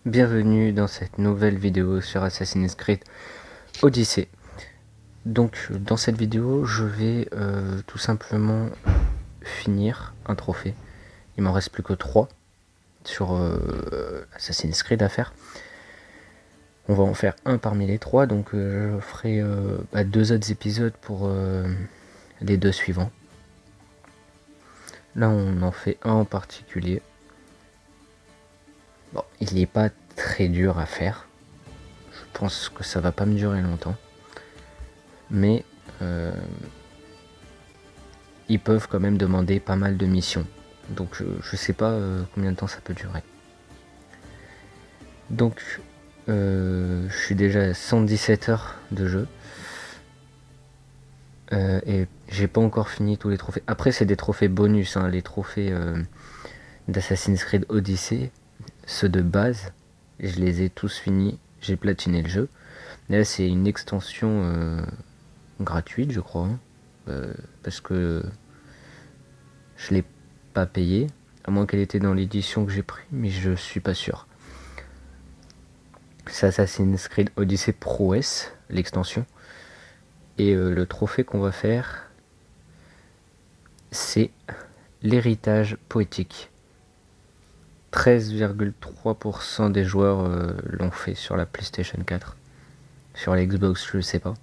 Bienvenue dans cette nouvelle vidéo sur Assassin's Creed Odyssey. Donc dans cette vidéo je vais tout simplement finir un trophée. Il m'en reste plus que 3 sur Assassin's Creed à faire. On va en faire un parmi les 3, donc je ferai 2 autres épisodes pour les 2 suivants. Là on en fait un en particulier. Bon, il n'est pas très dur à faire. Je pense que ça va pas me durer longtemps. Mais ils peuvent quand même demander pas mal de missions. Donc je sais pas combien de temps ça peut durer. Donc je suis déjà à 117 heures de jeu. Et j'ai pas encore fini tous les trophées. Après c'est des trophées bonus, hein, les trophées d'Assassin's Creed Odyssey. Ceux de base, je les ai tous finis. J'ai platiné le jeu. Et là c'est une extension gratuite je crois. Parce que je l'ai pas payé. À moins qu'elle était dans l'édition que j'ai pris. Mais je suis pas sûr. C'est Assassin's Creed Odyssey Pro S, l'extension. Et le trophée qu'on va faire, c'est l'héritage poétique. 13,3% des joueurs l'ont fait sur la PlayStation 4. Sur la Xbox, je sais pas.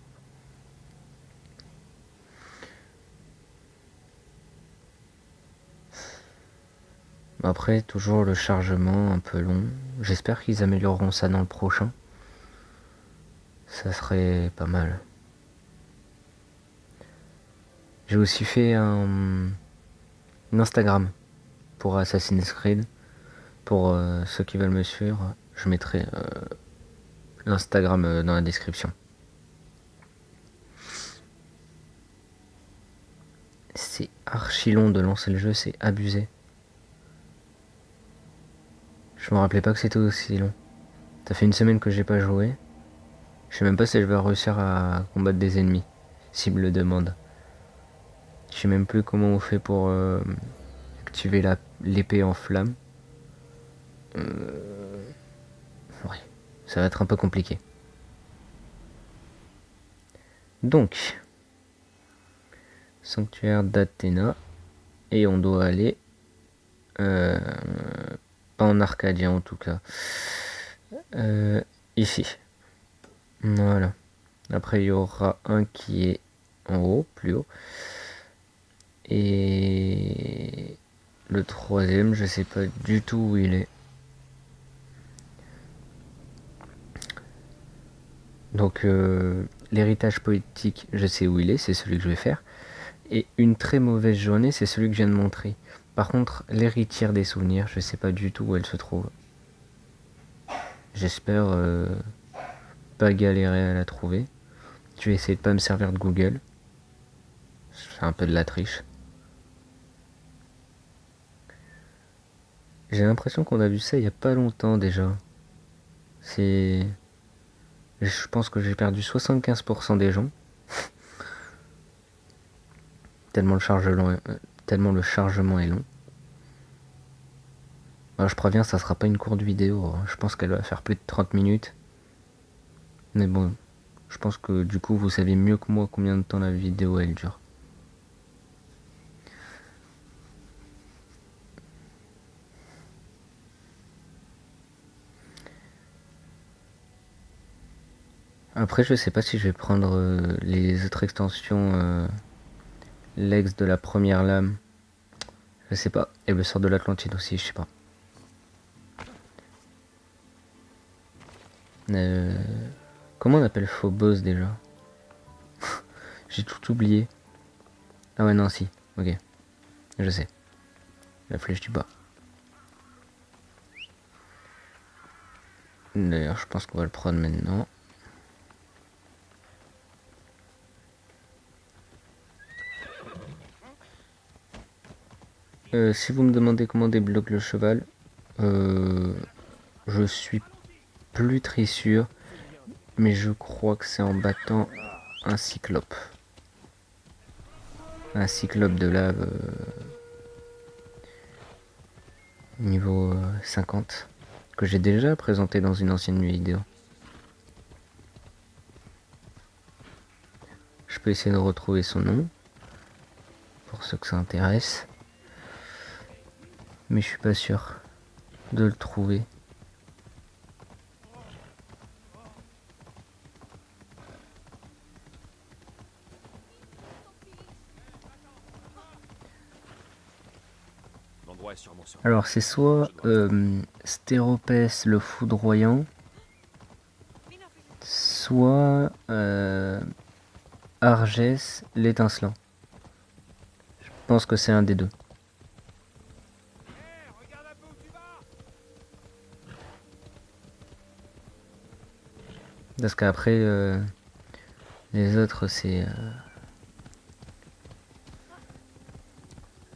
Après, toujours le chargement un peu long. J'espère qu'ils amélioreront ça dans le prochain. Ça serait pas mal. J'ai aussi fait un Instagram pour Assassin's Creed. Pour ceux qui veulent me suivre, je mettrai l'Instagram dans la description. C'est archi long de lancer le jeu, c'est abusé. Je me rappelais pas que c'était aussi long. Ça fait une semaine que j'ai pas joué. Je sais même pas si je vais réussir à combattre des ennemis, s'ils me le demandent. Je sais même plus comment on fait pour activer l'épée en flamme. Ouais, ça va être un peu compliqué. Donc, sanctuaire d'Athéna. Et on doit aller... pas en Arcadien en tout cas. Ici. Voilà. Après il y aura un qui est en haut, plus haut. Et le troisième, je sais pas du tout où il est. Donc l'héritage poétique, je sais où il est, c'est celui que je vais faire. Et une très mauvaise journée, c'est celui que je viens de montrer. Par contre, l'héritière des souvenirs, je sais pas du tout où elle se trouve. J'espère pas galérer à la trouver. Je vais essayer de pas me servir de Google. C'est un peu de la triche. J'ai l'impression qu'on a vu ça il y a pas longtemps déjà. Je pense que j'ai perdu 75% des gens. Tellement le chargement est long. Alors je préviens, ça sera pas une courte vidéo. Je pense qu'elle va faire plus de 30 minutes. Mais bon, je pense que du coup vous savez mieux que moi combien de temps la vidéo elle dure. Après je sais pas si je vais prendre les autres extensions, l'ex de la première lame. Je sais pas. Et le sort de l'Atlantide aussi, je sais pas. Comment on appelle Phobos déjà? J'ai tout oublié. Ah ouais non si, ok. Je sais. La flèche du bas. D'ailleurs je pense qu'on va le prendre maintenant. Si vous me demandez comment débloque le cheval, je suis plus très sûr, mais je crois que c'est en battant un cyclope. Un cyclope de lave niveau 50, que j'ai déjà présenté dans une ancienne vidéo. Je peux essayer de retrouver son nom, pour ceux que ça intéresse. Mais je suis pas sûr de le trouver. Alors c'est soit Stéropès le foudroyant, soit Argès l'étincelant. Je pense que c'est un des deux. Parce qu'après, les autres, c'est...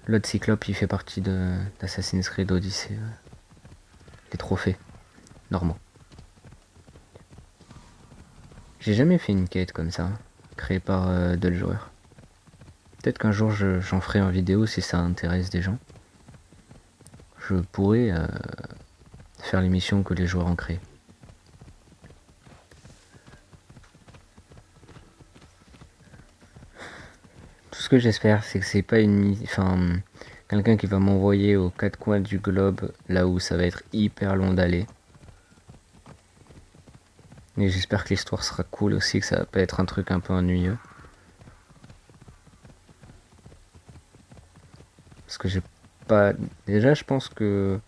L'autre cyclope, il fait partie d'Assassin's Creed Odyssey. Les trophées normaux. J'ai jamais fait une quête comme ça, créée par d'autres joueurs. Peut-être qu'un jour, j'en ferai en vidéo si ça intéresse des gens. Je pourrais faire les missions que les joueurs ont créées. Tout ce que j'espère, c'est que c'est pas quelqu'un qui va m'envoyer aux quatre coins du globe, là où ça va être hyper long d'aller. Et j'espère que l'histoire sera cool aussi, que ça va pas être un truc un peu ennuyeux. Parce que j'ai pas... Déjà, je pense que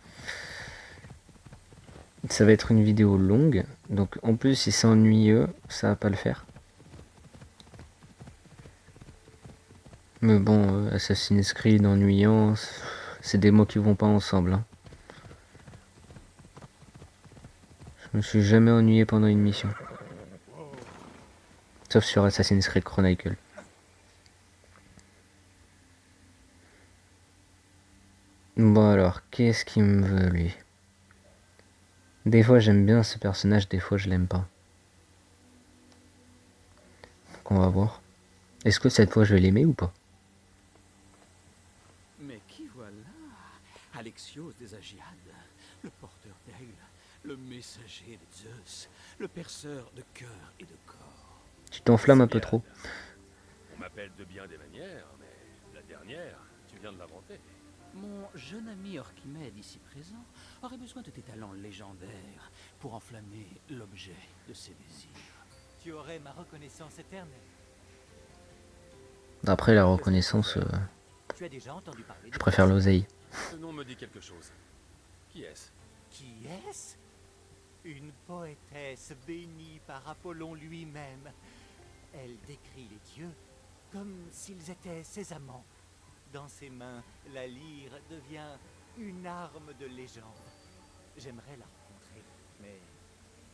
ça va être une vidéo longue. Donc en plus, si c'est ennuyeux, ça va pas le faire. Mais bon, Assassin's Creed ennuyant, c'est des mots qui vont pas ensemble. Hein. Je me suis jamais ennuyé pendant une mission. Sauf sur Assassin's Creed Chronicle. Bon alors, qu'est-ce qu'il me veut lui? Des fois j'aime bien ce personnage, des fois je l'aime pas. Donc on va voir. Est-ce que cette fois je vais l'aimer ou pas? Mais qui voilà? Alexios des Agiades, le porteur d'aigle, le messager de Zeus, le perceur de cœur et de corps. Tu t'enflammes un peu trop. On m'appelle de bien des manières, mais la dernière, tu viens de l'inventer. Mon jeune ami Orchimède ici présent aurait besoin de tes talents légendaires pour enflammer l'objet de ses désirs. Tu aurais ma reconnaissance éternelle. Après la reconnaissance, Tu as déjà entendu parler de je préfère l'oseille. Ce nom me dit quelque chose. Qui est-ce? Qui est-ce? Une poétesse bénie par Apollon lui-même. Elle décrit les dieux comme s'ils étaient ses amants. Dans ses mains, la lyre devient une arme de légende. J'aimerais la rencontrer, mais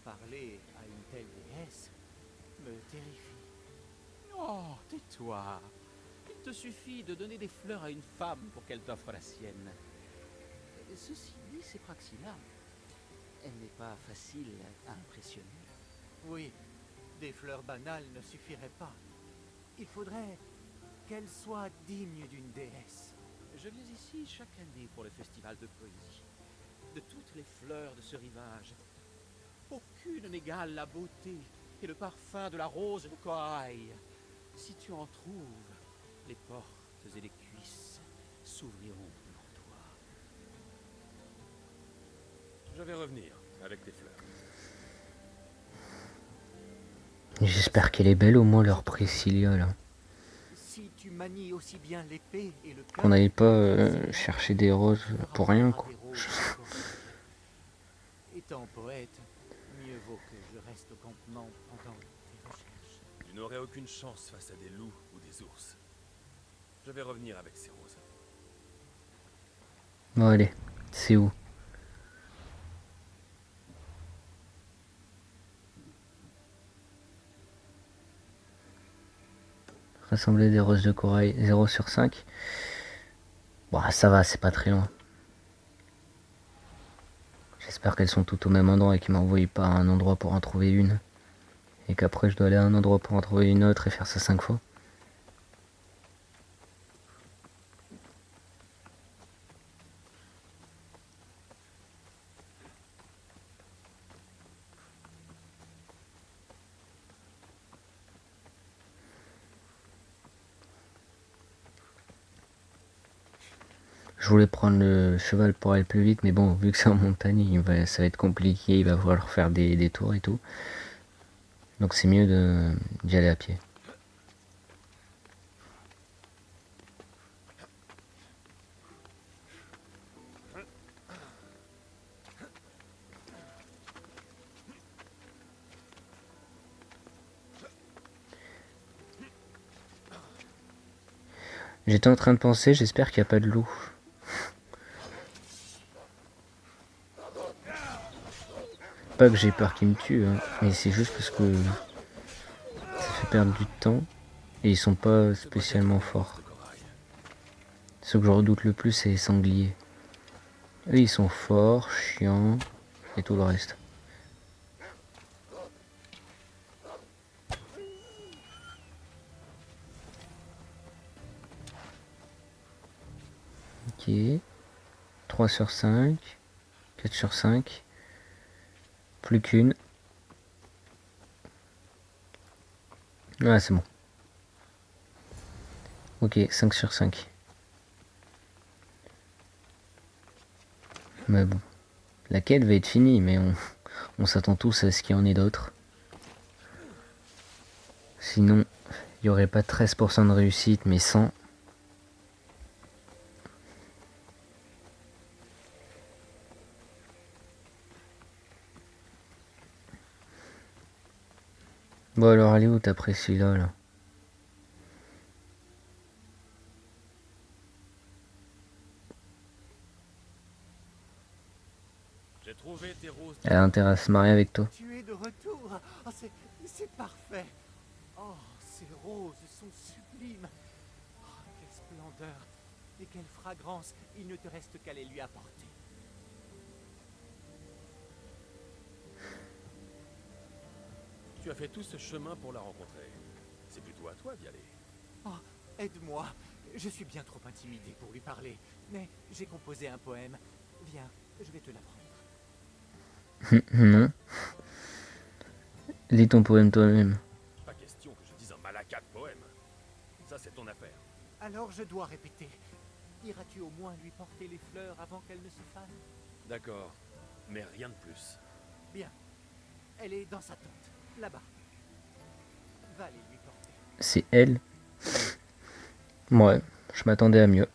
parler à une telle déesse me terrifie. Oh, tais-toi. Il te suffit de donner des fleurs à une femme pour qu'elle t'offre la sienne. Ceci dit, ces praxis-là, elle n'est pas facile à impressionner. Oui, des fleurs banales ne suffiraient pas. Il faudrait qu'elle soit digne d'une déesse. Je viens ici chaque année pour le festival de poésie. De toutes les fleurs de ce rivage, aucune n'égale la beauté et le parfum de la rose de corail. Si tu en trouves, les portes et les cuisses s'ouvriront pour toi. Je vais revenir avec tes fleurs. J'espère qu'elle est belle au moins leur Priscilla là. Si tu manies aussi bien l'épée et le Qu'on n'aille pas chercher des roses pour rien quoi. Étant poète, mieux vaut que je reste au campement pendant tes recherches. Tu n'aurais aucune chance face à des loups ou des ours. Je vais revenir avec ces roses. Bon allez, c'est où? Rassembler des roses de corail 0 sur 5. Bon, ça va, c'est pas très loin. J'espère qu'elles sont toutes au même endroit et qu'il m'a envoyé pas à un endroit pour en trouver une. Et qu'après je dois aller à un endroit pour en trouver une autre et faire ça 5 fois. Je voulais prendre le cheval pour aller plus vite, mais bon, vu que c'est en montagne, ça va être compliqué, il va falloir faire des tours et tout. Donc c'est mieux d'y aller à pied. J'étais en train de penser, j'espère qu'il n'y a pas de loup. Pas que j'ai peur qu'il me tue, hein, mais c'est juste parce que ça fait perdre du temps et ils sont pas spécialement forts. Ce que je redoute le plus, c'est les sangliers. Eux, ils sont forts, chiants et tout le reste. Ok. 3 sur 5. 4 sur 5. Plus qu'une. Ah, c'est bon. Ok, 5 sur 5. Mais bon. La quête va être finie, mais on s'attend tous à ce qu'il y en ait d'autres. Sinon, il n'y aurait pas 13% de réussite, mais 100. Bon alors, allez où t'as pris celui-là, là? J'ai trouvé tes roses. Elle a intérêt à se marier avec toi. Tu es de retour. Oh, c'est parfait. Oh, ces roses sont sublimes. Oh, quelle splendeur et quelle fragrance. Il ne te reste qu'à les lui apporter. Tu as fait tout ce chemin pour la rencontrer. C'est plutôt à toi d'y aller. Oh, aide-moi. Je suis bien trop intimidé pour lui parler. Mais j'ai composé un poème. Viens, je vais te l'apprendre. Non. Lis ton poème toi-même. Pas question que je dise un malacat de poème. Ça, c'est ton affaire. Alors je dois répéter. Iras-tu au moins lui porter les fleurs avant qu'elle ne se fane? D'accord, mais rien de plus. Bien. Elle est dans sa tente, là-bas. Va les lui porter. C'est elle. Ouais, je m'attendais à mieux.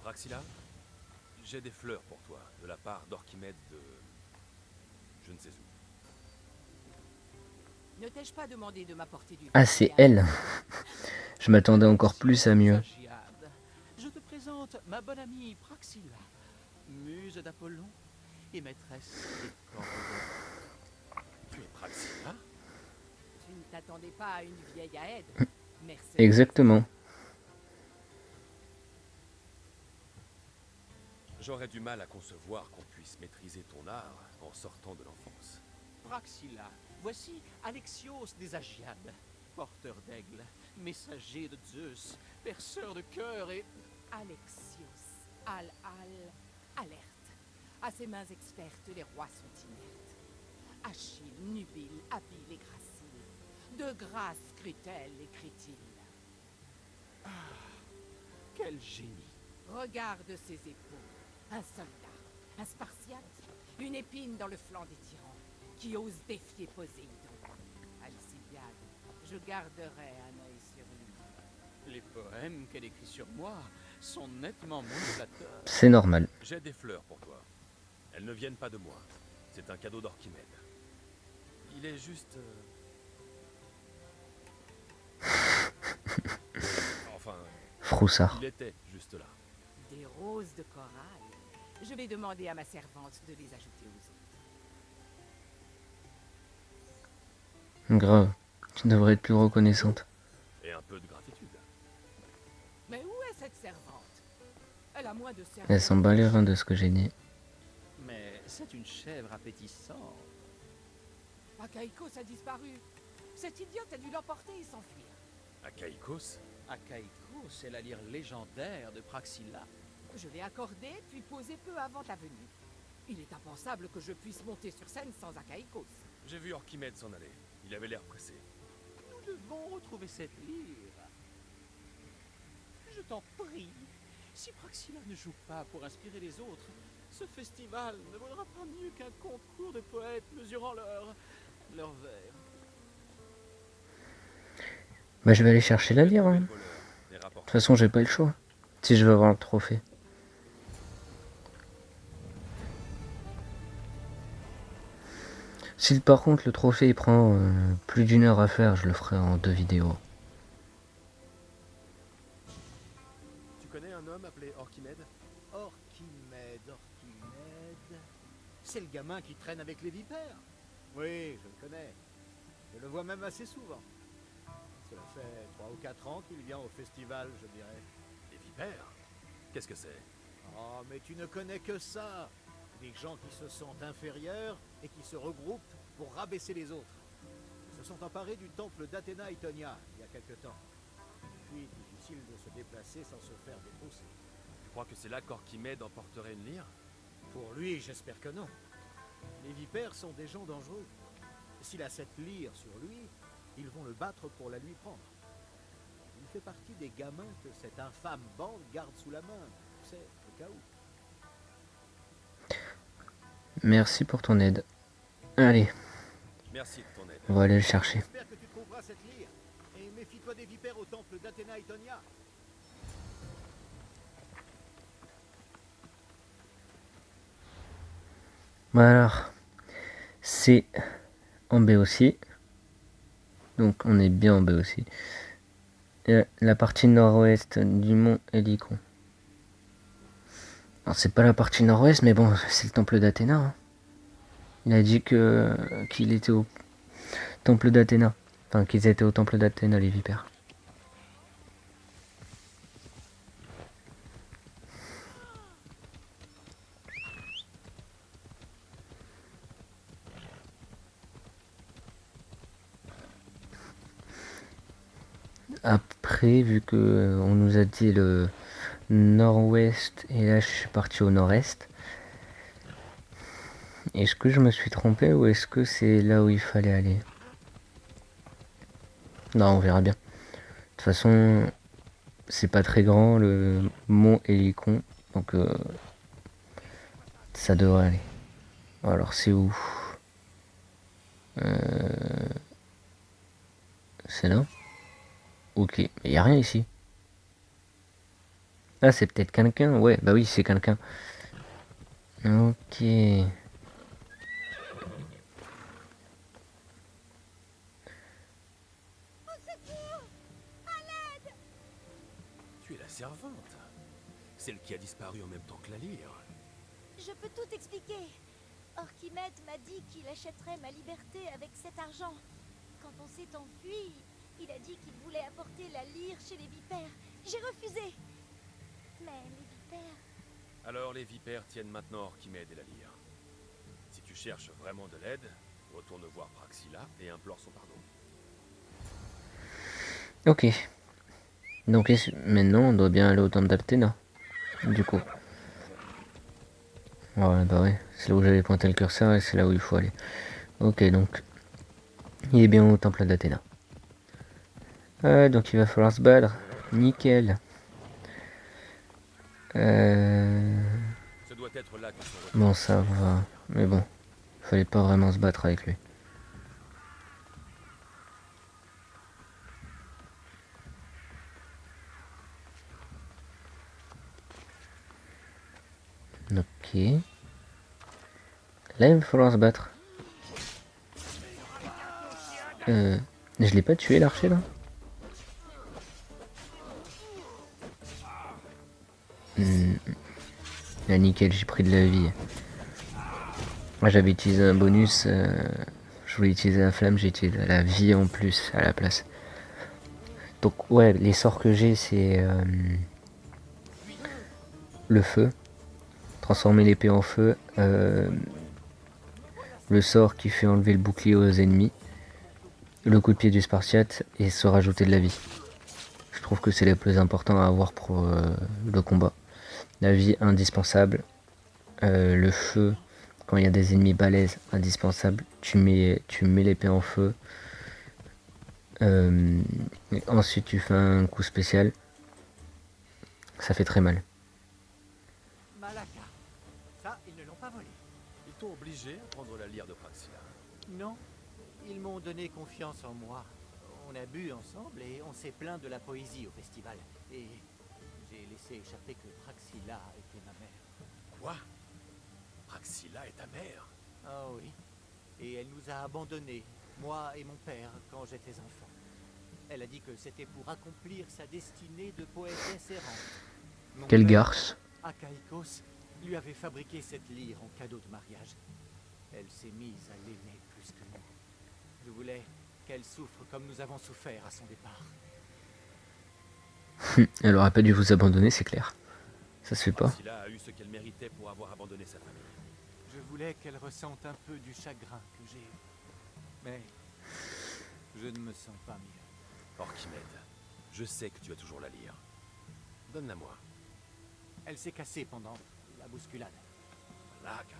Praxilla, j'ai des fleurs pour toi, de la part d'Orchimède de... je ne sais où. Ne t'ai-je pas demandé de m'apporter du Ah, c'est elle. Je m'attendais encore plus à mieux. Sagiade, je te présente ma bonne amie Praxilla, muse d'Apollon et maîtresse des cordes. Tu es Praxilla? Tu ne t'attendais pas à une vieille aide. Merci. Exactement. J'aurais du mal à concevoir qu'on puisse maîtriser ton art en sortant de l'enfance. Praxilla, voici Alexios des Agiades, porteur d'aigle, messager de Zeus, perceur de cœur et... Alexios, alerte. À ses mains expertes, les rois sont inertes. Achille, nubile, habile et gracile. De grâce crut-elle, écrit-il. Quel génie! Regarde ses épaules. Un soldat, un spartiate, une épine dans le flanc des tyrans, qui ose défier Poséidon. Alcibiade, je garderai un œil sur lui. Les poèmes qu'elle écrit sur moi sont nettement moins flatteurs. C'est normal. J'ai des fleurs pour toi. Elles ne viennent pas de moi. C'est un cadeau d'Orchimède. Il est juste... Enfin, Froussard. il était juste là. Des roses de corail. Je vais demander à ma servante de les ajouter aux autres. Grave. Tu devrais être plus reconnaissante. Et un peu de gratitude. cette servante. Elle a moins de cerveau. Elle s'en bat les reins de ce que j'ai dit. Mais c'est une chèvre appétissante. Akaikos a disparu. Cette idiote a dû l'emporter et s'enfuir. Akaikos? Akaikos est la lyre légendaire de Praxilla. Je l'ai accordé, puis posé peu avant ta venue. Il est impensable que je puisse monter sur scène sans Akaikos. J'ai vu Orchimède s'en aller. Il avait l'air pressé. Nous devons retrouver cette lyre. Je t'en prie, si Praxilla ne joue pas pour inspirer les autres, ce festival ne vaudra pas mieux qu'un concours de poètes mesurant leur vers. Bah je vais aller chercher la lyre. Hein. Le voleur, des De rapports. toute façon, j'ai pas eu le choix. Si je veux avoir le trophée. Si par contre le trophée il prend plus d'une heure à faire, je le ferai en 2 vidéos. Tu connais un homme appelé Orchimède? Orchimède. C'est le gamin qui traîne avec les vipères. Oui, je le connais. Je le vois même assez souvent. Cela fait 3 ou 4 ans qu'il vient au festival, je dirais. Les vipères? Qu'est-ce que c'est? Oh, mais tu ne connais que ça. Des gens qui se sentent inférieurs et qui se regroupent pour rabaisser les autres. Ils se sont emparés du temple d'Athéna Itonia il y a quelque temps. Puis, difficile de se déplacer sans se faire détrousser. Tu crois que c'est là qu'Orchimède emporterait une lyre? Pour lui, j'espère que non. Les vipères sont des gens dangereux. S'il a cette lyre sur lui, ils vont le battre pour la lui prendre. Il fait partie des gamins que cette infâme bande garde sous la main. Tu sais, au cas où. Merci pour ton aide. Allez, Merci de ton aide. on va aller le chercher. J'espère que tu trouveras cette lyre. Et méfie-toi des vipères au temple d'Athéna Itonia. Voilà. C'est en B aussi. Donc on est bien en B aussi. Et la partie nord-ouest du mont Hélicon. Alors c'est pas la partie nord-ouest, mais bon, c'est le temple d'Athéna. Hein. Il a dit qu'il était au temple d'Athéna. Enfin, qu'ils étaient au temple d'Athéna, les vipères. Après, vu que on nous a dit le nord-ouest, et là je suis parti au nord-est. Est-ce que je me suis trompé ou est-ce que c'est là où il fallait aller? Non, on verra bien. De toute façon, c'est pas très grand le mont Hélicon, donc ça devrait aller. Alors c'est où? C'est là? Ok, mais y a rien ici. Ah, c'est peut-être quelqu'un. Ouais, bah oui, c'est quelqu'un. Ok. Tu es la servante. Celle qui a disparu en même temps que la lyre. Je peux tout expliquer. Orchimède m'a dit qu'il achèterait ma liberté avec cet argent. Quand on s'est enfui, il a dit qu'il voulait apporter la lyre chez les vipères. J'ai refusé. Mais les vipères... Alors les vipères tiennent maintenant Orchimède et la lyre. Si tu cherches vraiment de l'aide, retourne voir Praxilla et implore son pardon. Ok. Donc maintenant, on doit bien aller au temple d'Athéna. Du coup. Ouais, bah ouais. C'est là où j'avais pointé le curseur et c'est là où il faut aller. Ok, donc. Il est bien au temple d'Athéna. Donc il va falloir se battre. Nickel. Ce doit être là que sont retrouvés. Bon, ça va. Mais bon. Fallait pas vraiment se battre avec lui. Ok. Là, il va falloir se battre. Je l'ai pas tué, l'archer, là? Là, nickel, j'ai pris de la vie. Moi, j'avais utilisé un bonus. Je voulais utiliser la flamme, j'ai utilisé la vie en plus à la place. Donc, ouais, les sorts que j'ai, c'est... le feu, transformer l'épée en feu, le sort qui fait enlever le bouclier aux ennemis, le coup de pied du Spartiate et se rajouter de la vie. Je trouve que c'est les plus importants à avoir pour le combat. La vie indispensable, le feu quand il y a des ennemis balèzes, indispensable. Tu mets l'épée en feu. Ensuite tu fais un coup spécial. Ça fait très mal. Malaka. Ça, ils ne l'ont pas volé. Ils t'ont obligé à prendre la lyre de Praxila. Non, ils m'ont donné confiance en moi. On a bu ensemble et on s'est plaint de la poésie au festival. Et j'ai laissé échapper que Praxila était ma mère. Quoi? Praxila est ta mère? Ah oui. Et elle nous a abandonnés, moi et mon père, quand j'étais enfant. Elle a dit que c'était pour accomplir sa destinée de poétesse errante. Mon Quelle père, garce. Akaikos, lui avait fabriqué cette lyre en cadeau de mariage. Elle s'est mise à l'aimer plus que moi. Je voulais qu'elle souffre comme nous avons souffert à son départ. Elle aurait pas dû vous abandonner, c'est clair. Ça se fait pas. Praxila a eu ce qu'elle méritait pour avoir abandonné sa famille. Je voulais qu'elle ressente un peu du chagrin que j'ai eu. Mais je ne me sens pas mieux. Orchimède, je sais que tu as toujours la lyre. Donne-la moi. Elle s'est cassée pendant la bousculade. Malaka.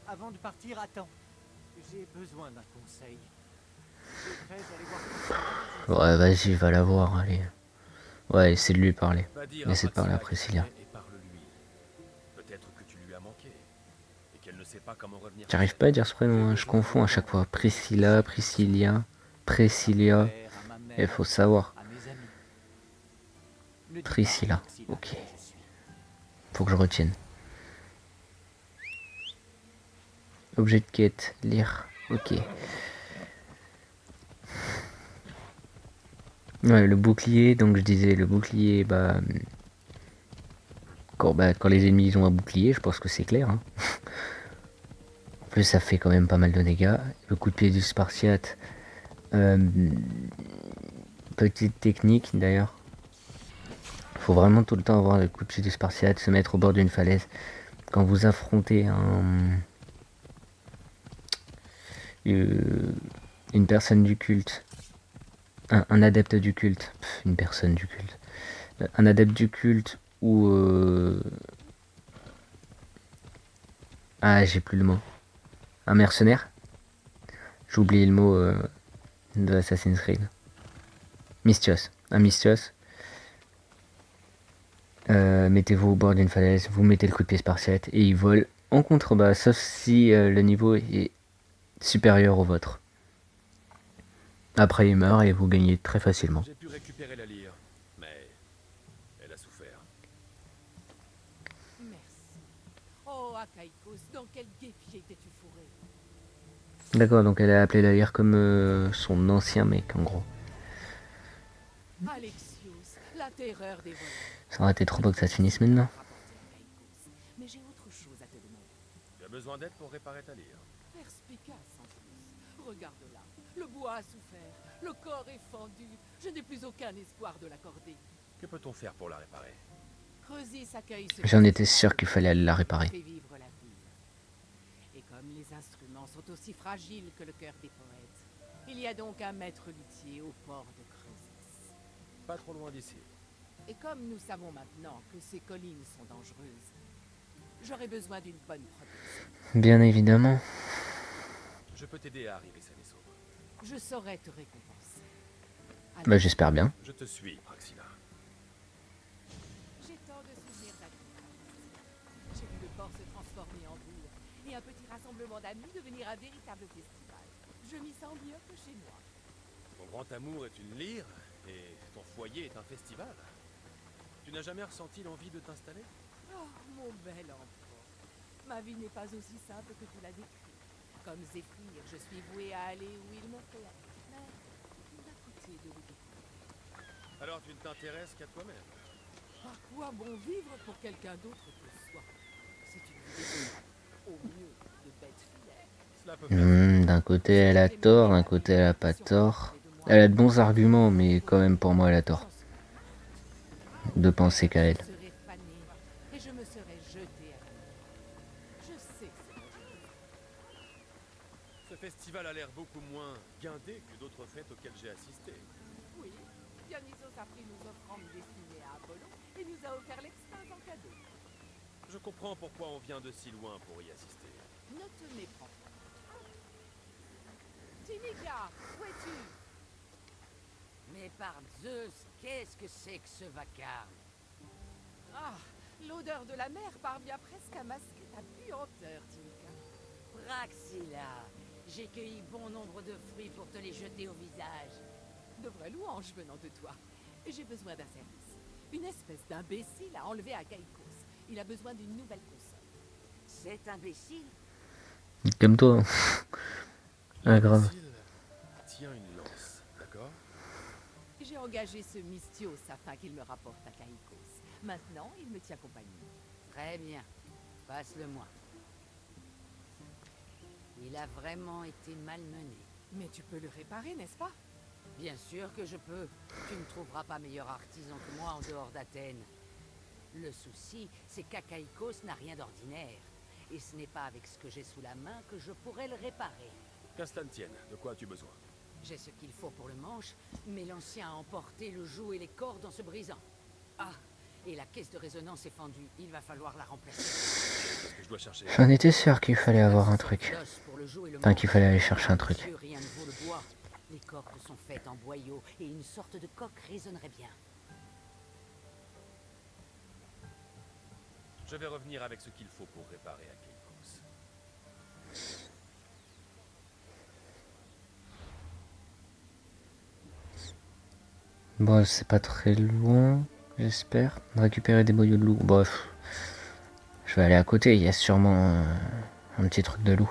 Avant de partir, attends. J'ai besoin d'un conseil. Je vais aller voir. Ouais, vas-y, va la voir, allez. Ouais, essaie de lui parler. Va dire Essaie de parler à Praxila Priscilla. et parle-lui. Peut-être que tu lui as manqué. Et qu'elle ne sait pas comment revenir. J'arrive pas à dire ce prénom, hein, je confonds à chaque fois. Priscilla, Priscilla, Priscilla. Il faut savoir. À mes amis. Ne dis pas à Priscilla, Praxila ok. qui je suis. Faut que je retienne. Objet de quête, lire, ok. Ouais, le bouclier, donc je disais, le bouclier, quand les ennemis ils ont un bouclier, je pense que c'est clair. Hein. En plus, ça fait quand même pas mal de dégâts. Le coup de pied du Spartiate, petite technique d'ailleurs. Faut vraiment tout le temps avoir le coup de pied du Spartiate, se mettre au bord d'une falaise. Quand vous affrontez une personne du culte, un adepte du culte, une personne du culte, un adepte du culte ou j'ai plus le mot, un mercenaire, j'ai oublié le mot de Assassin's Creed, Misthios, un Misthios, mettez-vous au bord d'une falaise, vous mettez le coup de pied Spartiate et il vole en contrebas, sauf si le niveau est supérieur au vôtre. Après il meurt et vous gagnez très facilement. J'ai pu récupérer la lyre, mais elle a souffert. Merci. Oh, Akaikos, dans quel guépier t'es-tu fourré? D'accord, donc elle a appelé la lyre comme son ancien mec en gros. Alexios, la terreur des voleurs. Ça aurait été trop beau que ça se finisse maintenant. Mais j'ai autre chose à te demander. Tu as besoin d'aide pour réparer ta lyre. Perspicace en plus. Regarde-la. Le bois a souffert. Le corps est fendu. Je n'ai plus aucun espoir de l'accorder. Que peut-on faire pour la réparer? Creusis accueille ce J'en étais sûr qu'il fallait aller la réparer. fait vivre la ville. Et comme les instruments sont aussi fragiles que le cœur des poètes, il y a donc un maître luthier au port de Creusis. Pas trop loin d'ici. Et comme nous savons maintenant que ces collines sont dangereuses, j'aurais besoin d'une bonne protection. Bien évidemment. Je peux t'aider à arriver sain et sauve. Je saurais te récompenser. Bah j'espère bien. Je te suis, Praxila. J'ai tant de souvenirs d'agriculture. J'ai vu le port se transformer en bourg et un petit rassemblement d'amis devenir un véritable festival. Je m'y sens mieux que chez moi. Ton grand amour est une lyre et ton foyer est un festival. Tu n'as jamais ressenti l'envie de t'installer? Oh, mon bel enfant. Ma vie n'est pas aussi simple que tu l'as décrit. Comme Zéphyr, je suis voué à aller où il m'ont fait aller. Mais il m'a coûté de le découvrir. Alors tu ne t'intéresses qu'à toi-même. À quoi bon vivre pour quelqu'un d'autre que soi? C'est une vie au mieux de bête filaire. Cela peut faire. D'un côté elle a tort, d'un côté elle a pas tort. Elle a de bons arguments, mais quand même pour moi elle a tort. De penser qu'à elle. Je serai fanée et je me serai festival a l'air beaucoup moins guindé que d'autres fêtes auxquelles j'ai assisté. Oui, Dionysos a pris nos offrandes destinées à Apollon et nous a offert l'extase en cadeau. Je comprends pourquoi on vient de si loin pour y assister. Ne te méprends pas. Timiga, où es-tu? Mais par Zeus, qu'est-ce que c'est que ce vacarme? Ah, l'odeur de la mer parvient presque à masquer ta puanteur, Timiga. Praxilla, j'ai cueilli bon nombre de fruits pour te les jeter au visage. De vraies louanges venant de toi. J'ai besoin d'un service. Une espèce d'imbécile a enlevé Achaïkos. Il a besoin d'une nouvelle console. Cet imbécile? Comme toi. Ah, grave. L'imbécile tient une lance, d'accord? J'ai engagé ce Mystios afin qu'il me rapporte Achaïkos. Maintenant, il me tient compagnie. Très bien, passe-le-moi. Il a vraiment été malmené. Mais tu peux le réparer, n'est-ce pas? Bien sûr que je peux. Tu ne trouveras pas meilleur artisan que moi en dehors d'Athènes. Le souci, c'est qu'Achaïkos n'a rien d'ordinaire. Et ce n'est pas avec ce que j'ai sous la main que je pourrais le réparer. Qu'à cela ne tienne, de quoi as-tu besoin? J'ai ce qu'il faut pour le manche, mais l'ancien a emporté le joug et les cordes en se brisant. Ah, et la caisse de résonance est fendue. Il va falloir la remplacer. Qu'est-ce que je dois chercher? J'en étais sûr qu'il fallait avoir un truc. L'os pour le joug et le Enfin, qu'il manche. fallait aller chercher un truc. Monsieur, rien ne vaut le bois. Les cordes sont faites en boyaux et une sorte de coque résonnerait bien. Je vais revenir avec ce qu'il faut pour réparer Achaïkos. Bon, c'est pas très loin, j'espère. Récupérer des boyaux de loup. Bref. Je vais aller à côté, il y a sûrement un petit truc de loup.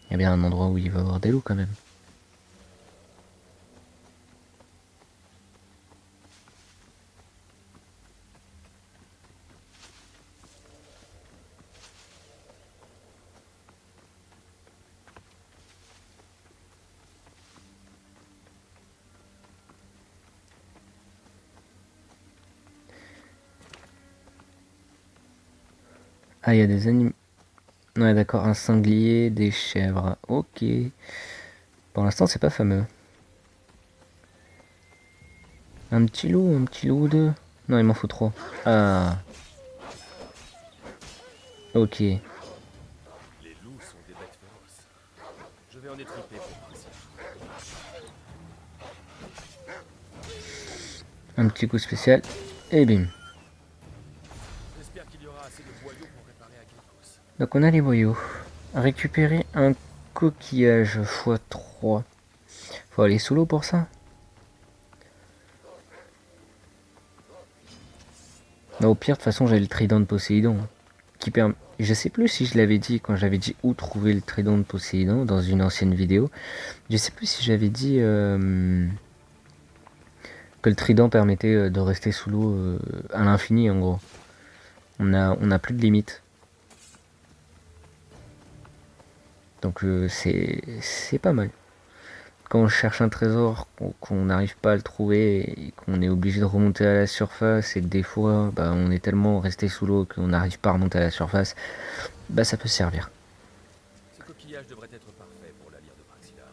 Il y a bien un endroit où il va y avoir des loups quand même. Ah, il y a des animaux. Ouais, d'accord, un sanglier, des chèvres. Ok. Pour l'instant, c'est pas fameux. Un petit loup ou deux. Non, il m'en faut trois. Ah. Ok. Les loups sont des bêtes féroces. Je vais en étriper pour Praxilla. Un petit coup spécial. Et bim. J'espère qu'il y aura assez de boyaux pour réparer Achaïkos. Donc on a les boyaux. Récupérer un coquillage x3. Faut aller sous l'eau pour ça. Bah, au pire, de toute façon, j'ai le trident de Poséidon. Qui permet... Je sais plus si je l'avais dit quand j'avais dit où trouver le trident de Poséidon dans une ancienne vidéo. Je sais plus si j'avais dit que le trident permettait de rester sous l'eau à l'infini en gros. On a plus de limite. Donc c'est pas mal. Quand on cherche un trésor, qu'on n'arrive pas à le trouver et qu'on est obligé de remonter à la surface et que des fois bah, on est tellement resté sous l'eau qu'on n'arrive pas à remonter à la surface, bah ça peut servir. Ce coquillage devrait être parfait pour la lyre de Praxilla.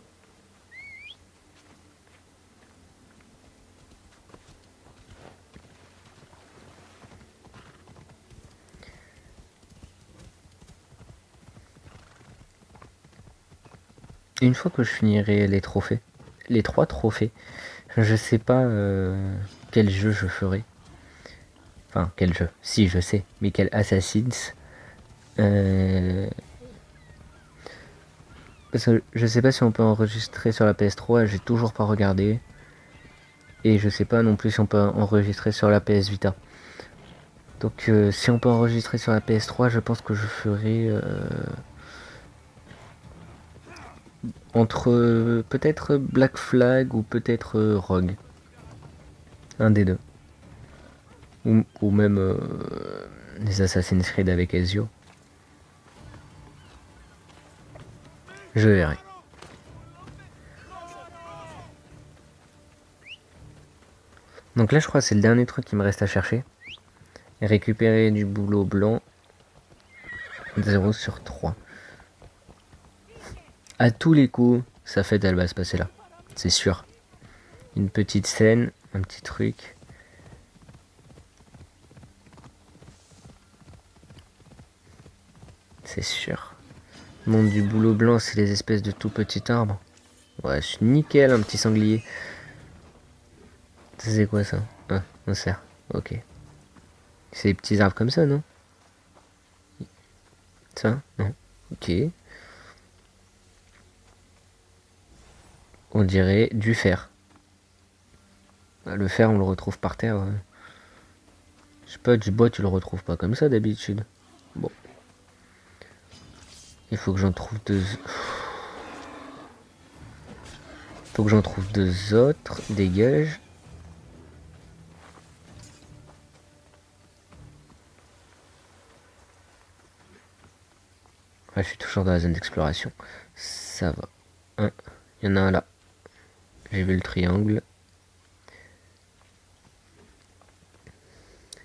Une fois que je finirai les trophées, les 3 trophées, je sais pas quel jeu je ferai. Enfin, quel jeu, si je sais, mais quel Assassin's. Parce que je sais pas si on peut enregistrer sur la PS3, j'ai toujours pas regardé. Et je sais pas non plus si on peut enregistrer sur la PS Vita. Donc si on peut enregistrer sur la PS3, je pense que je ferai entre peut-être Black Flag ou peut-être Rogue. Un des deux. Ou même les Assassin's Creed avec Ezio. Je verrai. Donc là je crois que c'est le dernier truc qui me reste à chercher. Récupérer du boulot blanc. 0 sur 3. À tous les coups, sa fête elle va se passer là. C'est sûr. Une petite scène, un petit truc. C'est sûr. Le monde du boulot blanc, c'est les espèces de tout petits arbres. Ouais, c'est nickel, un petit sanglier. C'est quoi ça? Ah, un cerf. Ok. C'est des petits arbres comme ça, non? Ça? Non. Ok. On dirait du fer. Le fer, on le retrouve par terre. Je sais pas, du bois, tu le retrouves pas comme ça d'habitude. Bon. Il faut que j'en trouve deux. Faut que j'en trouve deux autres. Dégage. Ouais, je suis toujours dans la zone d'exploration. Ça va. Il y en a un là. J'ai vu le triangle.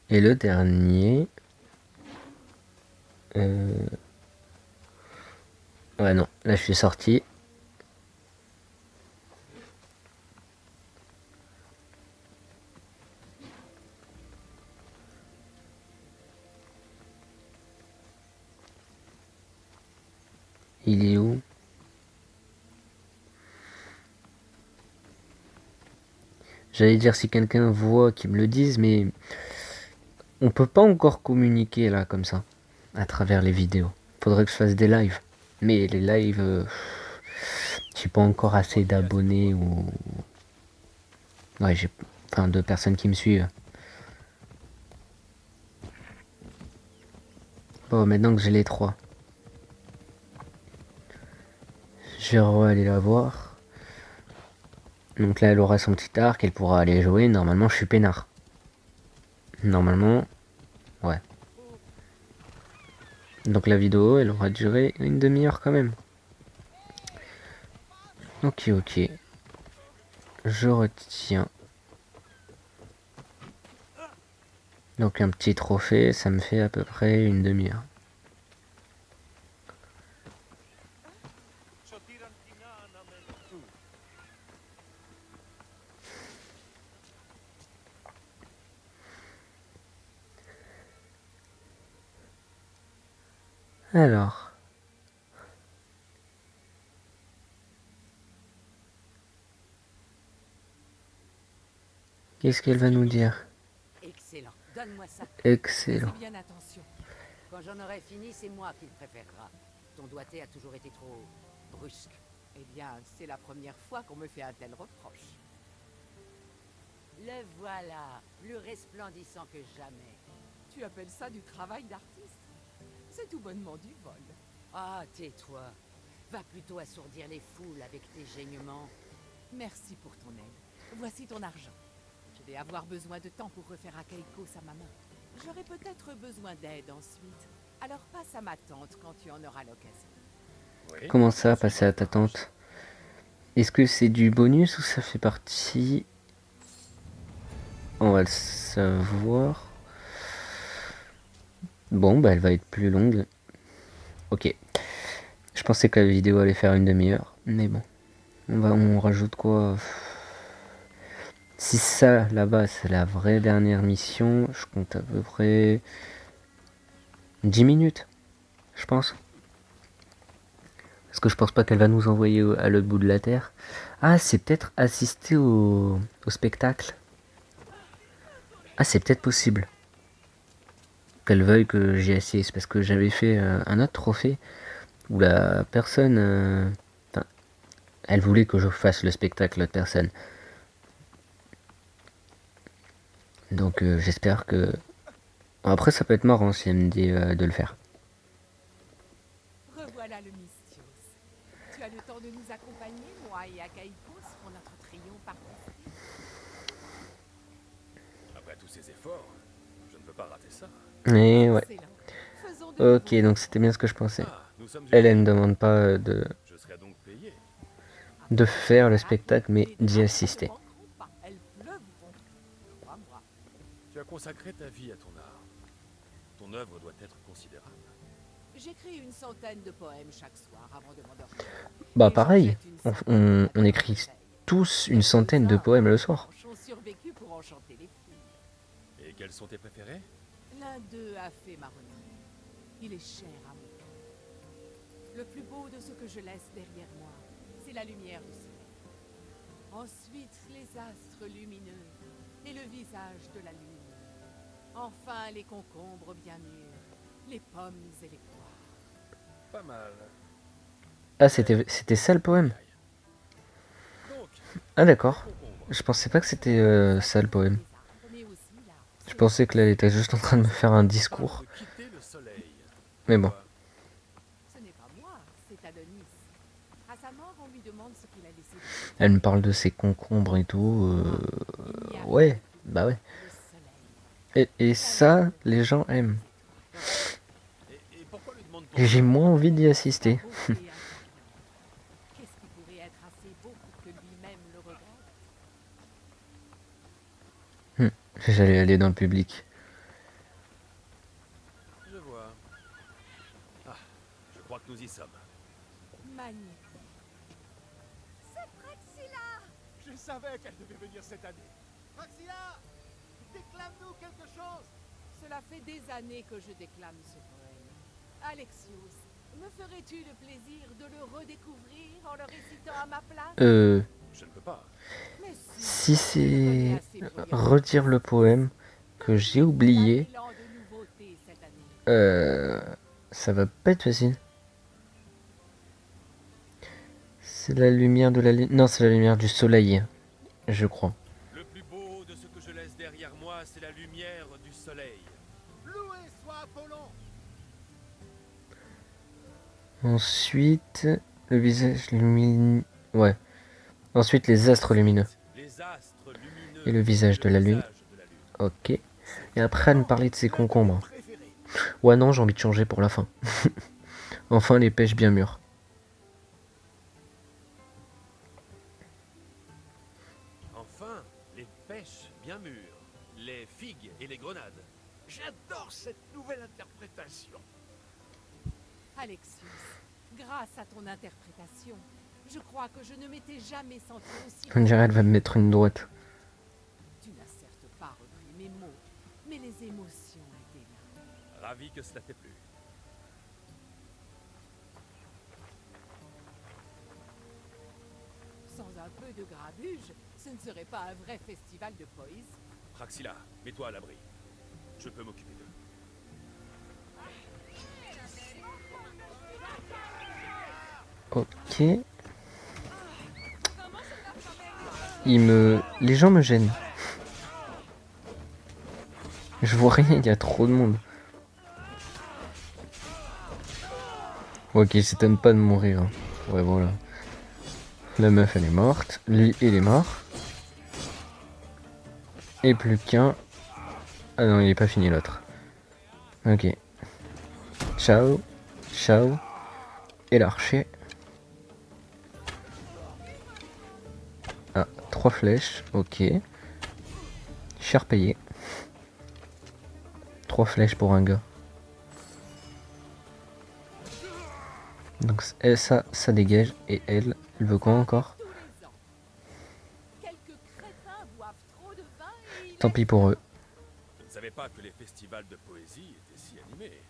Et le dernier... Ouais, non. Là, je suis sorti. Il est où? J'allais dire si quelqu'un voit qu'il me le dise, mais on peut pas encore communiquer là comme ça, à travers les vidéos. Faudrait que je fasse des lives. Mais les lives, j'ai pas encore assez d'abonnés ou... Ouais, j'ai... Enfin, de personnes qui me suivent. Bon, maintenant que j'ai les 3. Je vais aller la voir. Donc là, elle aura son petit arc, elle pourra aller jouer. Normalement, je suis peinard. Normalement, ouais. Donc la vidéo, elle aura duré une demi-heure quand même. Ok, ok. Je retiens. Donc un petit trophée, ça me fait à peu près une demi-heure. Alors. Qu'est-ce qu'elle va nous dire? Excellent. Donne-moi ça. Excellent. Fais bien attention. Quand j'en aurai fini, c'est moi qui le préférera. Ton doigté a toujours été trop brusque. Eh bien, c'est la première fois qu'on me fait un tel reproche. Le voilà, plus resplendissant que jamais. Tu appelles ça du travail d'artiste? C'est tout bonnement du vol. Ah, tais-toi. Va plutôt assourdir les foules avec tes geignements. Merci pour ton aide. Voici ton argent. Je vais avoir besoin de temps pour refaire Akaikos à ma main. J'aurai peut-être besoin d'aide ensuite. Alors passe à ma tante quand tu en auras l'occasion. Oui. Comment ça, passer à ta tante? Est-ce que c'est du bonus ou ça fait partie? On va le savoir. Bon, bah elle va être plus longue. Ok. Je pensais que la vidéo allait faire une demi-heure. Mais bon. On rajoute quoi? Si ça, là-bas, c'est la vraie dernière mission, je compte à peu près 10 minutes, je pense. Parce que je pense pas qu'elle va nous envoyer à l'autre bout de la Terre. Ah, c'est peut-être assister au spectacle. Ah, c'est peut-être possible. Qu'elle veuille que j'y assiste. Parce que j'avais fait un autre trophée où la personne... elle voulait que je fasse le spectacle, l'autre personne. Donc j'espère que... Après ça peut être marrant si elle me dit de le faire. Revoilà le Mystios. Tu as le temps de nous accompagner, moi et Akaikos, pour notre triomphe artistique? Après tous ces efforts, je ne peux pas rater ça. Et ouais. Excellent. Faisons de Ok, nouveau. donc c'était bien ce que je pensais. Ah, nous sommes Elle unis. me demande pas Je serai donc payé. de faire le spectacle, mais d'y assister. Elles pleuvront. Crois-moi. Tu as consacré ta vie à ton art. Ton œuvre doit être considérable. J'écris une centaine de poèmes chaque soir avant de m'endormir. Bah Et j'en pareil, jette une on, centaine on dans écrit l'oreille. tous une centaine de poèmes le soir. Quelques-uns, en revanche, ont survécu pour enchanter les filles. Et quels sont tes préférés? L'un d'eux a fait ma renommée. Il est cher à mon cœur. Le plus beau de ce que je laisse derrière moi, c'est la lumière du soleil. Ensuite, les astres lumineux et le visage de la lune. Enfin, les concombres bien mûrs, les pommes et les poires. Pas mal. Ah, c'était ça le poème? Donc, Ah d'accord. concombre. Je pensais pas que c'était ça le poème. Mais aussi l'arbre. Je pensais que là, elle était juste en train de me faire un discours. Parle de quitter le soleil. Mais bon. Pourquoi? Ce n'est pas moi, c'est Adonis. À sa mort, on lui demande ce qu'il a laissé de Elle me parle de ses concombres et tout. Il n'y a Ouais, bah ouais. le soleil. Et ça, les gens aiment. Et pourquoi lui demande-t-on Et j'ai ça? moins envie d'y assister. Beauté intérieure. Qu'est-ce qui pourrait être assez beau pour que lui-même le regrette? J'allais aller dans le public. Je vois. Ah, je crois que nous y sommes. Magnifique. Je savais qu'elle devait venir cette année. Praxila, déclame-nous quelque chose. Cela fait des années que je déclame ce poème. Alexios, me ferais-tu le plaisir de le redécouvrir en le récitant à ma place? Je ne peux pas. Mais Si je le connais c'est assez pour y redire le poème que j'ai oublié, un élan de nouveauté cette année. ça va pas être facile. C'est la lumière de la lune. Non, c'est la lumière du soleil, je crois. Le plus beau de ce que je laisse derrière moi, c'est la lumière du soleil. Loué soit Apollon. Ensuite, le visage lumineux. Ouais. Ensuite, les astres lumineux. Les astres lumineux Et le visage de la lune. visage de la lune. Ok. Et après, elle me parlait de ses concombres. Ouais, non, j'ai envie de changer pour la fin. Enfin, les pêches bien mûres. Enfin, les pêches bien mûres, les figues et les grenades. J'adore cette nouvelle interprétation. Alexios, grâce à ton interprétation, je crois que je ne m'étais jamais senti aussi... On dirait elle va me mettre une droite. Tu n'as certes pas repris mes mots, mais les émotions étaient là. Ravi que cela t'ait plu. Sans un peu de grabuge, ce ne serait pas un vrai festival de poésie. Praxila, mets-toi à l'abri. Je peux m'occuper d'eux. Ok. Les gens me gênent. Je vois rien, il y a trop de monde. Ok, il s'étonne pas de mourir. Hein. Ouais, voilà. La meuf, elle est morte. Lui, il est mort. Et plus qu'un. Ah non, il est pas fini l'autre. Ok. Ciao. Ciao. Et l'archer. Ah, 3 flèches. Ok. Cher payé. 3 flèches pour un gars. Donc elle, ça dégage. Et elle veut quoi encore? Tous les ans, quelques crétins boivent trop de vin et ils Tant pis pour eux. Je ne savais pas que les festivals de poésie étaient si animés.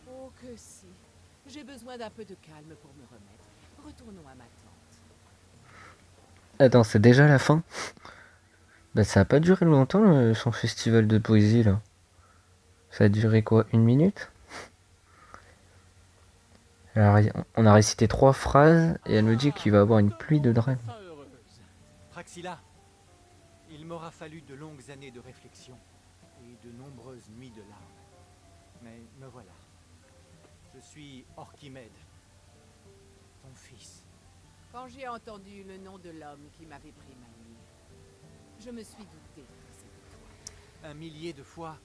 Oh que si. J'ai besoin d'un peu de calme pour me remettre. Retournons à ma tante. Attends, c'est déjà la fin? Bah ça a pas duré longtemps son festival de poésie là. Ça a duré quoi? 1 minute? Alors, on a récité 3 phrases et elle me dit qu'il va avoir une pluie de drame. Fin heureuse. Praxila, il m'aura fallu de longues années de réflexion et de nombreuses nuits de larmes. Mais me voilà. Je suis Orchimède, ton fils. Quand j'ai entendu le nom de l'homme qui m'avait pris ma nuit, je me suis douté que c'était toi. 1 millier de fois,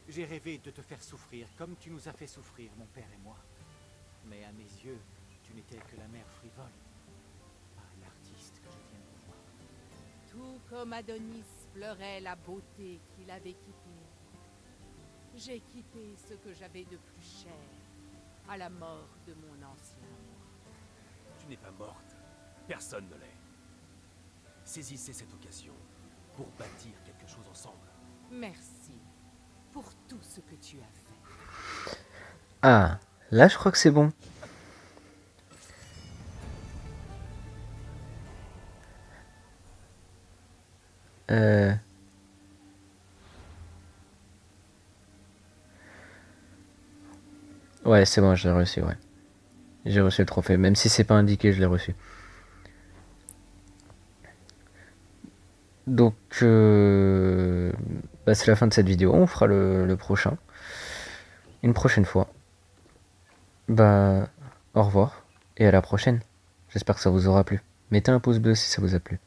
j'ai rêvé de te faire souffrir comme tu nous as fait souffrir, mon père et moi. Mais à mes yeux, tu n'étais que la mère frivole, pas l'artiste que je viens de voir. Tout comme Adonis pleurait la beauté qu'il avait quittée. J'ai quitté ce que j'avais de plus cher à la mort de mon ancien moi. Tu n'es pas morte. Personne ne l'est. Saisissez cette occasion pour bâtir quelque chose ensemble. Merci pour tout ce que tu as fait. Ah, là je crois que c'est bon. Ouais, c'est bon, je l'ai reçu, ouais. J'ai reçu le trophée, même si c'est pas indiqué, je l'ai reçu. Donc, bah, c'est la fin de cette vidéo, on fera le prochain. Une prochaine fois. Bah, au revoir, et à la prochaine. J'espère que ça vous aura plu. Mettez un pouce bleu si ça vous a plu.